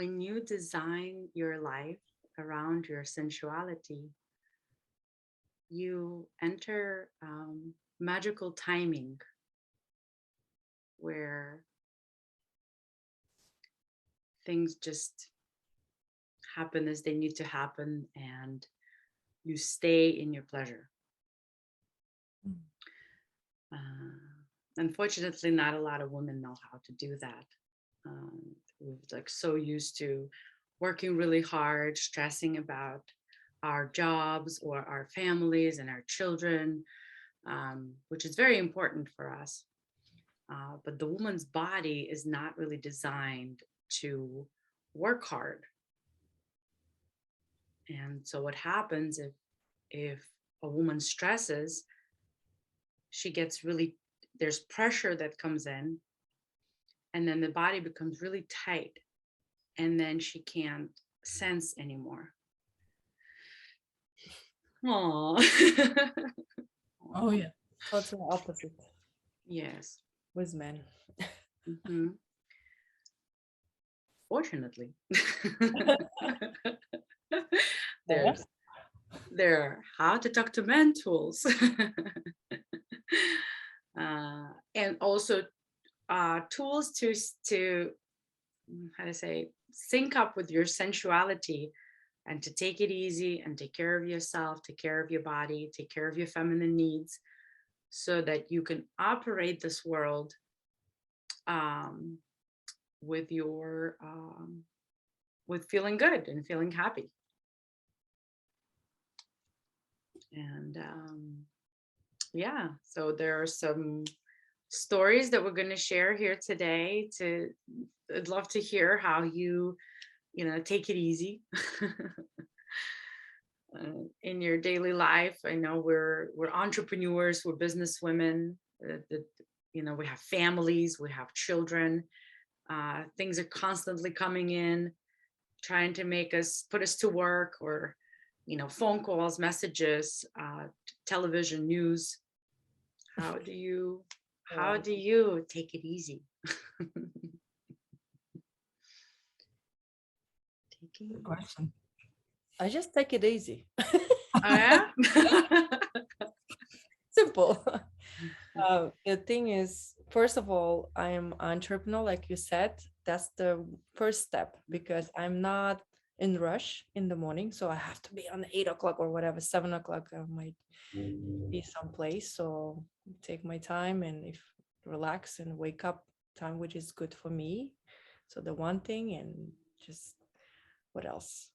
when you design your life around your sensuality, you enter magical timing where things just happen as they need to happen and you stay in your pleasure. Mm. Unfortunately, not a lot of women know how to do that. We're like so used to working really hard, stressing about our jobs or our families and our children, which is very important for us. But the woman's body is not really designed to work hard. And so what happens if a woman stresses, she gets really, there's pressure that comes in, and then the body becomes really tight, and then she can't sense anymore. Oh. Oh yeah, totally opposite Yes. with men. Mhm. Fortunately. Yeah. there's there are how to talk to men tools. And also tools to how to say, sync up with your sensuality and to take it easy and take care of yourself, take care of your body, take care of your feminine needs so that you can operate this world um, with your with feeling good and feeling happy. And yeah, so there are some stories that we're going to share here today. To I'd love to hear how you take it easy in your daily life. I know we're entrepreneurs, we're business women. We have families, we have children. Things are constantly coming in, trying to make us put us to work, or phone calls, messages, television, news. How do you how Yeah. do you take it easy? Taking Good it. question. I just take it easy. Oh yeah. Simple. The thing is, first of all, I am entrepreneur, like you said. That's the first step because I'm not in rush in the morning, so I have to be on 8 o'clock or whatever, 7 o'clock. I might be someplace, so take my time and if relax and wake up time, which is good for me. So the one thing, and just what else?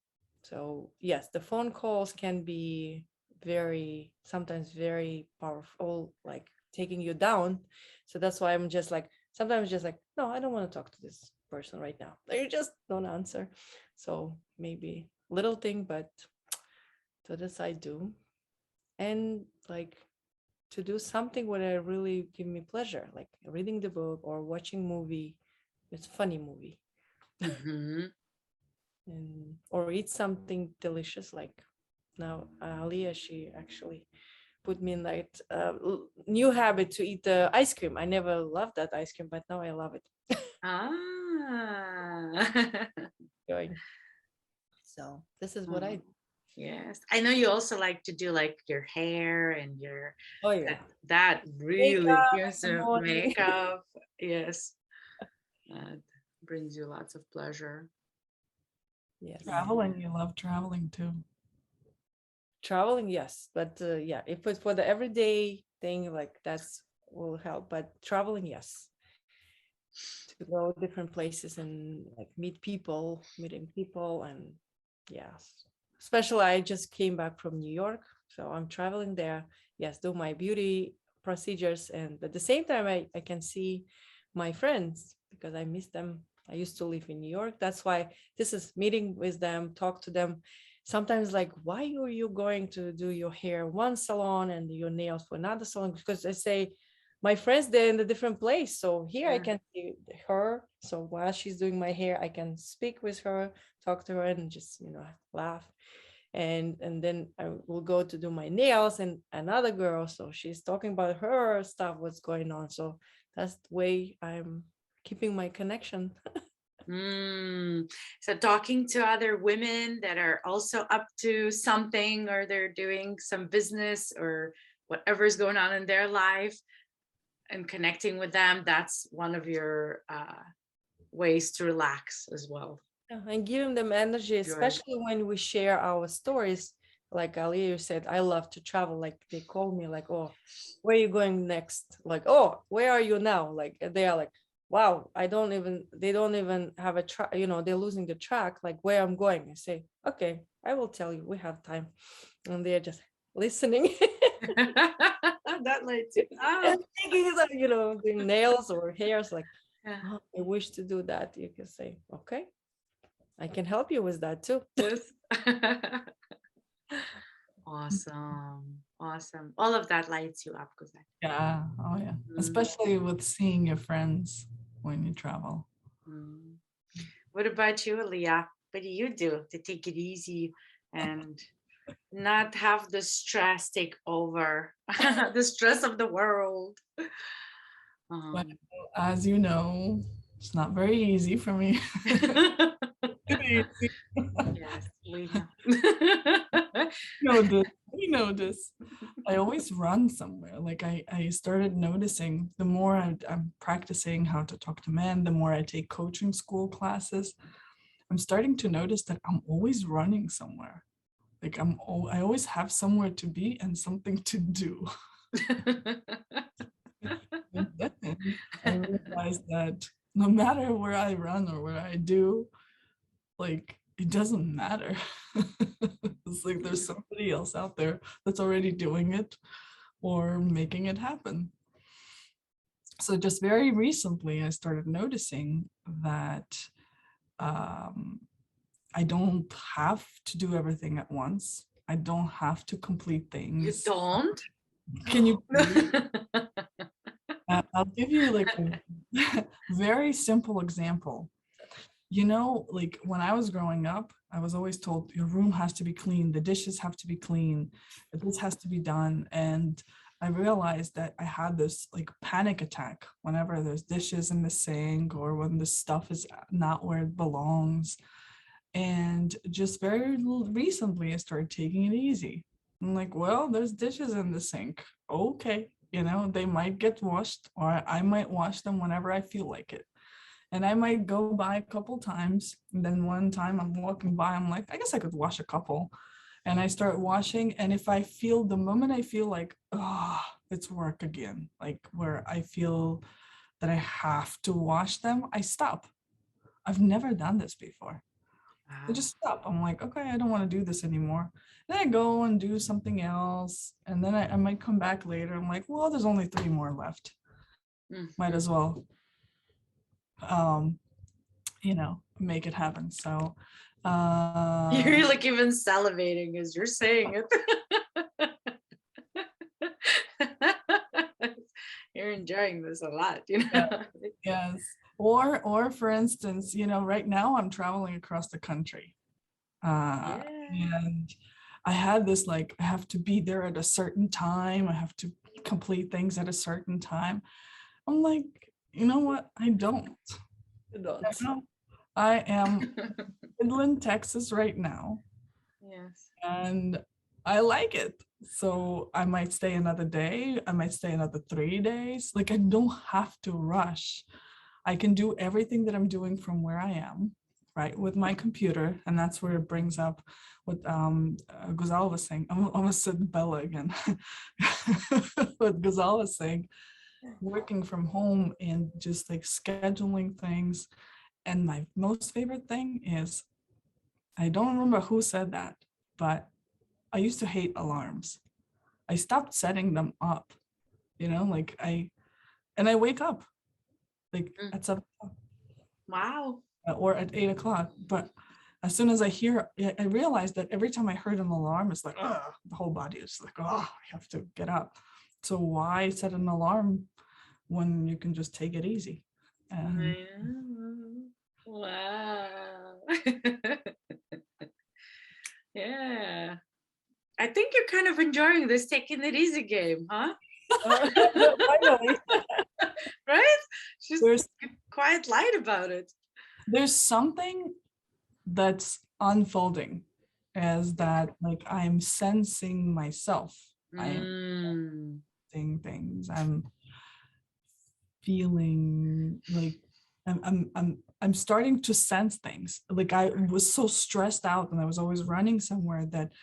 So yes, the phone calls can be very sometimes very powerful, like taking you down. So that's why I'm just like sometimes just like, no, I don't want to talk to this person right now. You just don't answer. So maybe little thing, but to this I do. And like to do something what I really give me pleasure, like reading the book or watching movie. It's funny movie. Hmm. And or eat something delicious like now Alia, she actually put me in that new habit to eat the ice cream. I never loved that ice cream, but now I love it. Ah. Going. So this is what I Oh, do. yes. I know you also like to do like your hair and Oh that yeah, that really makeup gives in the a morning. makeup. Yes. That brings you lots of pleasure. Yes, Yeah. Traveling, you love traveling too. traveling, yes, but yeah, if it's for the everyday thing, like that's will help. But traveling, yes, to go different places and like meeting people, and yes. Especially, I just came back from New York, so I'm traveling there. Yes, do my beauty procedures, and at the same time, I can see my friends because I miss them. I used to live in New York. That's why this is meeting with them, talk to them. Sometimes, like, why are you going to do your hair one salon and your nails for another salon? Because I say my friends they're in a different place, so here I Yeah. can see her. So while she's doing my hair, I can speak with her, talk to her, and just laugh. And then I will go to do my nails, and another girl, so she's talking about her stuff, what's going on. So that's the way I'm keeping my connection. So talking to other women that are also up to something, or they're doing some business or whatever's going on in their life, and connecting with them, that's one of your ways to relax as well. Yeah, and giving them energy, Good. especially when we share our stories. Like Ali, you said, I love to travel. Like they call me, like, oh, where are you going next? Like, oh, where are you now? Like they are like, wow, they don't even have a track, they're losing the track, like where I'm going. I say, okay, I will tell you, we have time. And they're just listening. That led to And thinking, doing nails or hairs, like, yeah. oh, I wish to do that. You can say, okay, I can help you with that too. Yes. Awesome. All of that lights you up, Cosette. Yeah. Oh yeah. Especially with seeing your friends when you travel. What about you, Leah? What do you do to take it easy and not have the stress take over, the stress of the world? Well, as you know, it's not very easy for me. Yes, we know. We know this. I always run somewhere. Like I started noticing the more I'm practicing how to talk to men, the more I take coaching school classes, I'm starting to notice that I'm always running somewhere. Like I always have somewhere to be and something to do. I realized that no matter where I run or where I do, like it doesn't matter. It's like there's somebody else out there that's already doing it or making it happen. So just very recently, I started noticing that I don't have to do everything at once. I don't have to complete things. You don't? Can you? I'll give you like a very simple example. Like when I was growing up, I was always told your room has to be clean, the dishes have to be clean, this has to be done. And I realized that I had this like panic attack whenever there's dishes in the sink or when the stuff is not where it belongs. And just very recently, I started taking it easy. I'm like, well, there's dishes in the sink. Okay, they might get washed, or I might wash them whenever I feel like it. And I might go by a couple times. And then one time I'm walking by, I'm like, I guess I could wash a couple. And I start washing. And if the moment I feel like, oh, it's work again, like where I feel that I have to wash them, I stop. I've never done this before. I just stop. I'm like, okay, I don't want to do this anymore. Then I go and do something else. And then I might come back later. I'm like, well, there's only 3 more left. Might as well, make it happen. So you're like even salivating as you're saying it. You're enjoying this a lot, Yeah. Yes. Or for instance, right now I'm traveling across the country. And I had this, like, I have to be there at a certain time. I have to complete things at a certain time. I'm like, you know what? I don't. I am in Midland, Texas right now. Yes. And I like it. So I might stay another day. I might stay another 3 days. Like I don't have to rush. I can do everything that I'm doing from where I am, right, with my computer. And that's where it brings up what Ghazal was saying. I almost said Bella again. What Ghazal was saying, working from home and just like scheduling things. And my most favorite thing is, I don't remember who said that, but I used to hate alarms. I stopped setting them up, like I wake up like at 7 o'clock. Wow. Or at 8 o'clock. But as soon as I realized that every time I heard an alarm, it's like, oh, the whole body is like, oh, I have to get up. So why set an alarm when you can just take it easy? Wow. Yeah. I think you're kind of enjoying this taking it easy game, huh? Finally. Right? She's quite light about it. there's something that's unfolding as that, like, I'm sensing myself. I am Mm, seeing things. I'm feeling like I'm starting to sense things. Like I was so stressed out and I was always running somewhere that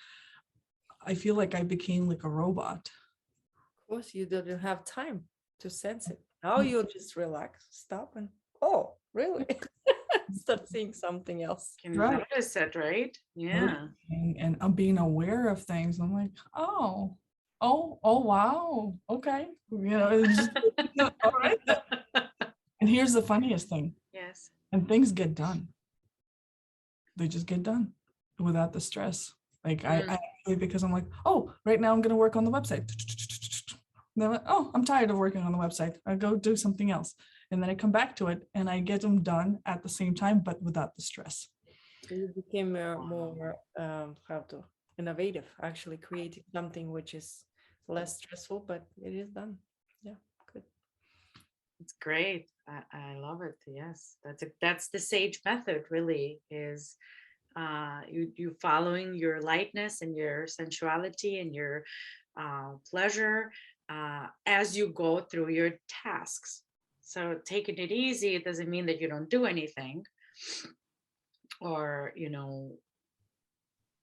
I feel like I became like a robot. Of course, you didn't have time to sense it. Now you just relax, stop, and oh, really? Start seeing something else. can Right. notice it, right? Yeah. And I'm being aware of things. I'm like, oh, wow. Okay. It's just, all right. And here's the funniest thing. Yes. And things get done. They just get done without the stress. Like Mm. because I'm like, oh, right now I'm going to work on the website. Then I'm like, oh, I'm tired of working on the website. I go do something else. And then I come back to it and I get them done at the same time, but without the stress. So you became more how to innovative, actually creating something which is less stressful, but it is done. Yeah, good. It's great. I love it. Yes. That's the sage method really is you following your lightness and your sensuality and your pleasure as you go through your tasks. So taking it easy, it doesn't mean that you don't do anything or,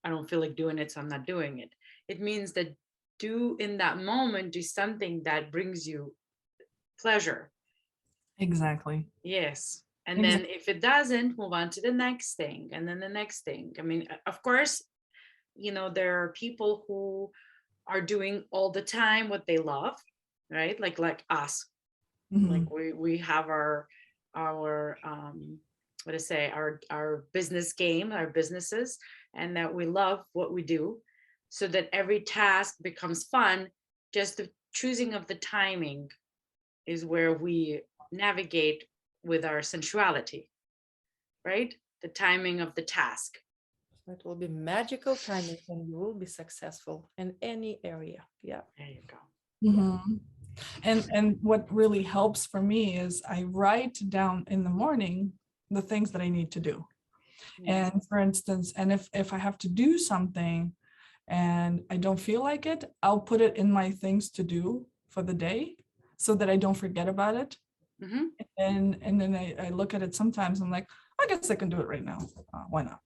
I don't feel like doing it, so I'm not doing it. It means that do in that moment, do something that brings you pleasure. Exactly. Yes. And Exactly. then if it doesn't, move on to the next thing and then the next thing. I mean, of course, there are people who are doing all the time what they love, right? Like us. Mhm. Like we have our what to say, our business game, our businesses, and that we love what we do, so that every task becomes fun. Just the choosing of the timing is where we navigate with our sensuality, right? The timing of the task. So it will be magical timing and you will be successful in any area. Yeah. There you go. Mhm. And what really helps for me is I write down in the morning the things that I need to do. Yes. And for instance, and if I have to do something and I don't feel like it, I'll put it in my things to do for the day so that I don't forget about it. Mm-hmm. And then I look at it sometimes, I'm like, I guess I can do it right now. Why not?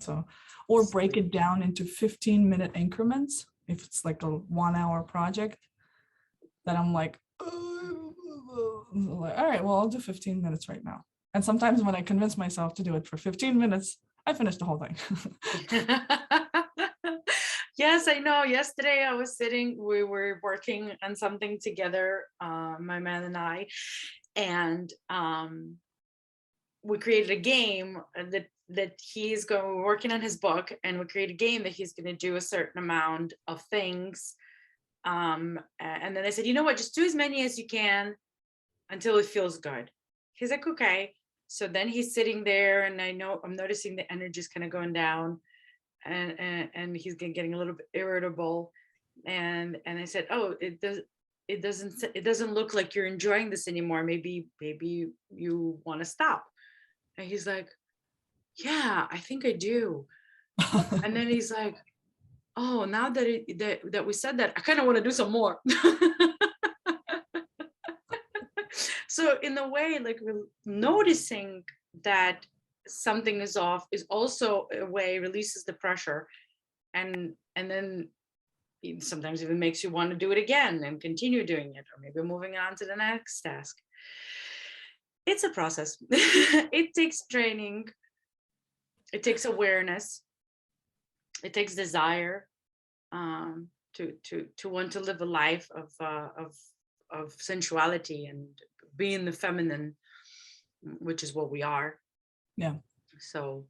So, or break it down into 15-minute increments. If it's like a 1-hour project, then I'm like, all right, well, I'll do 15 minutes right now. And sometimes when I convince myself to do it for 15 minutes, I finish the whole thing. Yes, I know. Yesterday I was we were working on something together, my man and I, and we created a game that he's going working on his book, and we created a game that he's going to do a certain amount of things. And then I said, you know what, just do as many as you can until it feels good. He's like, okay. So then he's sitting there, and I'm noticing the energy is kind of going down, and he's getting a little bit irritable. And I said, oh, it doesn't look like you're enjoying this anymore. Maybe you want to stop. And he's like, yeah, I think I do. And then he's like, oh, now that we said that, I kind of want to do some more. So in a way, like noticing that something is off is also a way releases the pressure, and then sometimes even makes you want to do it again and continue doing it, or maybe moving on to the next task. It's a process. It takes training, it takes awareness, it takes desire, to want to live a life of sensuality and being the feminine, which is what we are. Yeah. So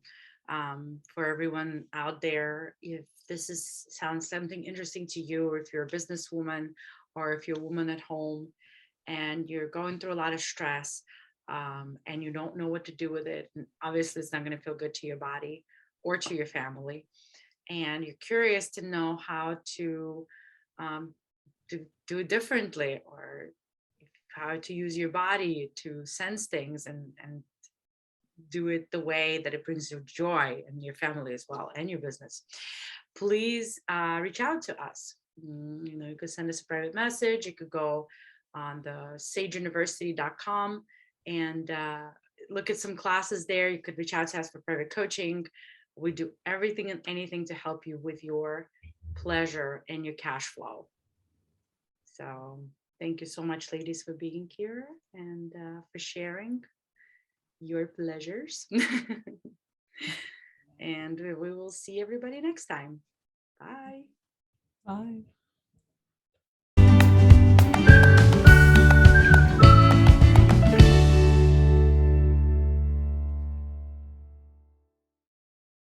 for everyone out there, if this sounds something interesting to you, or if you're a businesswoman, or if you're a woman at home and you're going through a lot of stress, and you don't know what to do with it, and obviously it's not going to feel good to your body or to your family, and you're curious to know how to um, do it differently, or how to use your body to sense things and do it the way that it brings you joy and your family as well and your business, please reach out to us. You could send us a private message. You could go on the sageuniversity.com and look at some classes there. You could reach out to us for private coaching. We do everything and anything to help you with your pleasure and your cash flow. So thank you so much, ladies, for being here and for sharing your pleasures. And we will see everybody next time. Bye. Bye.